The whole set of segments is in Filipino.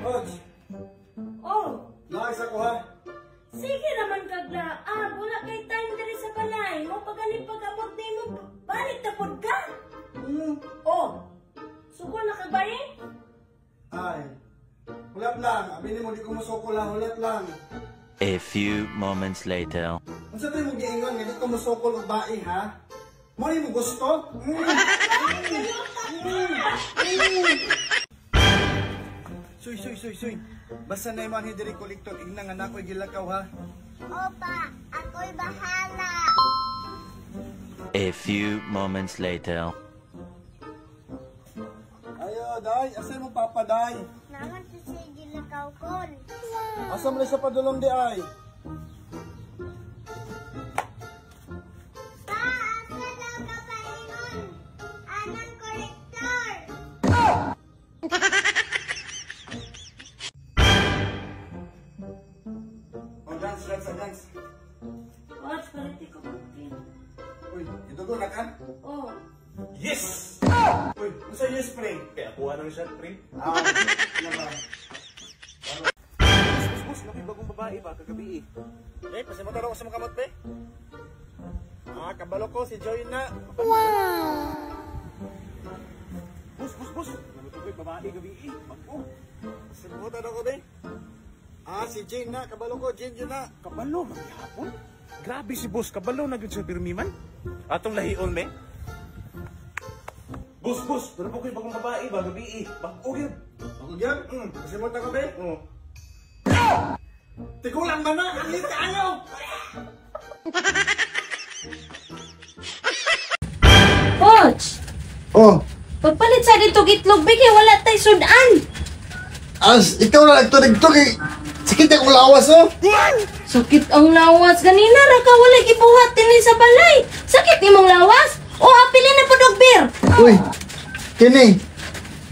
Rog. Oh. Naayos ako ha. Sige naman kagla. Wala kay time diri sa balay. Mo pagani pag-abot nimo, balik ta pod ka. Oh. Sugol na kabaye? Ay. Hulat lang. Abinin mo di ko masukol ha. Hulat lang. A few moments later. Kung sa tayo mo giingon, hindi ko masukol o bae ha. Mo mo gusto? Suy. Basta na yung mga hidiri kolektor, igna nga na ako'y gilakaw ha. Opa, ako'y bahala. A few moments later. Ayo, day. Asa mo papaday? Naman si Sige lakaw kon. Asa mo na sa padulong di ay? Pa, asa daw ka paingon? Anang kolektor. Dance. Watch, paliti ko puti. Uy, itugo na ka? Oh. Yes! Uy, masa yes, pre? Kaya kuha ng shot, pre. Bus, may bagong babae ba kagabi eh. Pasimataro ko sa mga kamot, pe. Kabalo ko, si Joy na. Bus. Namatukoy babae gabi eh. Bago. Pasimutan ako, be. Si Jane na, kabalo ko, Jane yun na. Kabalo, magyapon. Grabe si boss, kabalo na gud sa pirmiman. Atong lahion, me. Bus, namatukoy bagong babae ba gabi eh. Bago yun. Ako yan? Pasimutan ko, be. Oh. Tigulang ba na? Alit ka ayaw! Watch. Oh, Pagpalit sa dito itlog, bigay wala tay sudan. ikaw na nagtunig-tug eh. Sakit akong lawas, oh. Sakit ang lawas. Ganina ra ka wala gibuhat dinhi sa balay. Sakit nimong lawas? O apili na pud og beer. Uy, kini.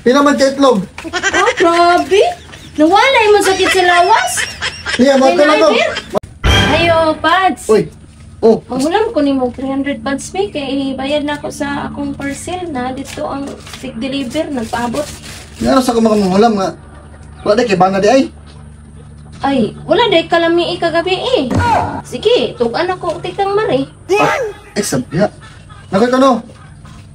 Pinaman ka itlog. Oh, grabe. Nawalay mo sakit sa lawas. Iya, mato na to. Ayo, Pads. Uy, oh. Mangulam ko nimo 300 Pads me kay bayad na ako sa akong parcel na dito ang sig deliver nagpaabot. Ano sa kumakamuhulam nga? Wala na kay banga di ay. Ay, wala day kalami kagabi eh. Sige, tugan ako tikang mari. Ay, sabya. Nakoy ka no?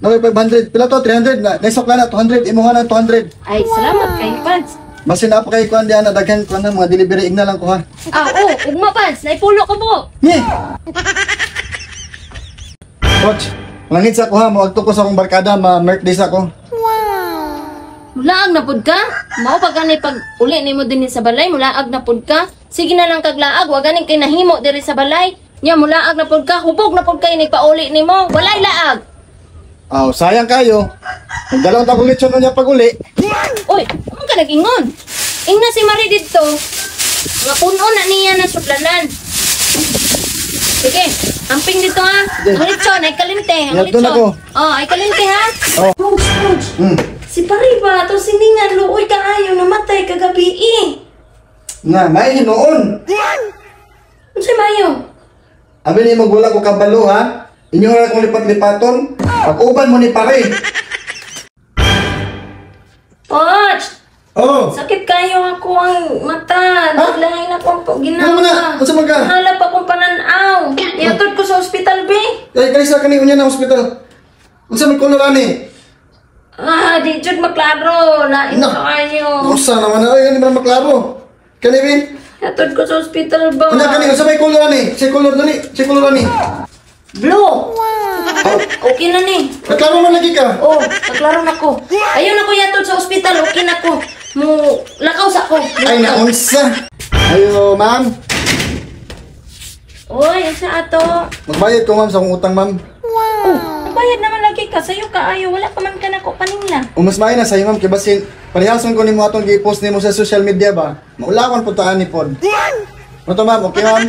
Nakoy 500. Pila to? 300 na. Naisok na 200. Imuha na 200. Ay, salamat kay Pads. Basin na po kayo kuhan diyan na daghan ko na mga delivery igna lang ko ha. Ugma Pads, naipulo ko po. Nye! Coach, langit sa ko ha. Mawagto ko sa akong barkada. Ma-merk days ako. Mulaag na pud ka? Mao pa gani pag uli nimo dinhi sa balay, mulaag na pud ka. Sige na lang kaglaag, wa gani kay nahimo diri sa balay. Nya mulaag na pud ka, hubog na pud kay ni pauli nimo. Walay laag. Sayang kayo. Nagdalawang takong lechon na niya pag uli. Oy, ano ka nag-ingon? Ingna si Marie dito. Nga puno na niya na sudlanan. Sige, amping dito ha. Ang lechon, ay kalinte. Ang Yato na lechon. ko. Ay kalinte ha. Oh. Coach. Si Pari ba? Ito siningan, luoy ka ayaw, namatay kagabi eh. Nga, may hinoon. Ano si Mayo? Abi ni magula ko kabalo ha. Inyo na kong lipat-lipaton. Pag-uban mo ni pare. Coach! Oh. Sakit kayo ako ang mata. Naglahay na akong Ano ginawa. mo na? Masa mag ka? Nahalap akong pananaw. Iatod ko sa ospital, be. Ay, kalisa ka ni unya na hospital. Masa may kolor ani? Di jud maklaro. Lain No. ka kayo. Usa naman na. Ay, hindi ba maklaro? Kanibin? Iatod ko sa ospital ba? Unya ka ni, masa may kolor ani? Si kolor dali. Si kolor ani. Blue. Okay na ni. Naklaro man lagi ka. Oh, naklaro na ko. Ayun ako yatod sa ospital. Okay na ko. Mo, lakaw sa ko. Ay, naunsa. Ayo, ma'am. Oy, sa ato. Magbayad ko, ma'am, sa akong utang, ma'am. Bayad naman lagi ka. Sa'yo ka ayo. Wala pa man ka na ko paningla. Mas maay na sa'yo, ma'am. Kaya basin, parihason ko ni mo atong i-post ni mo sa social media ba? Maulawan po taan ni Pod. Ano to, ma'am? Okay, ma'am?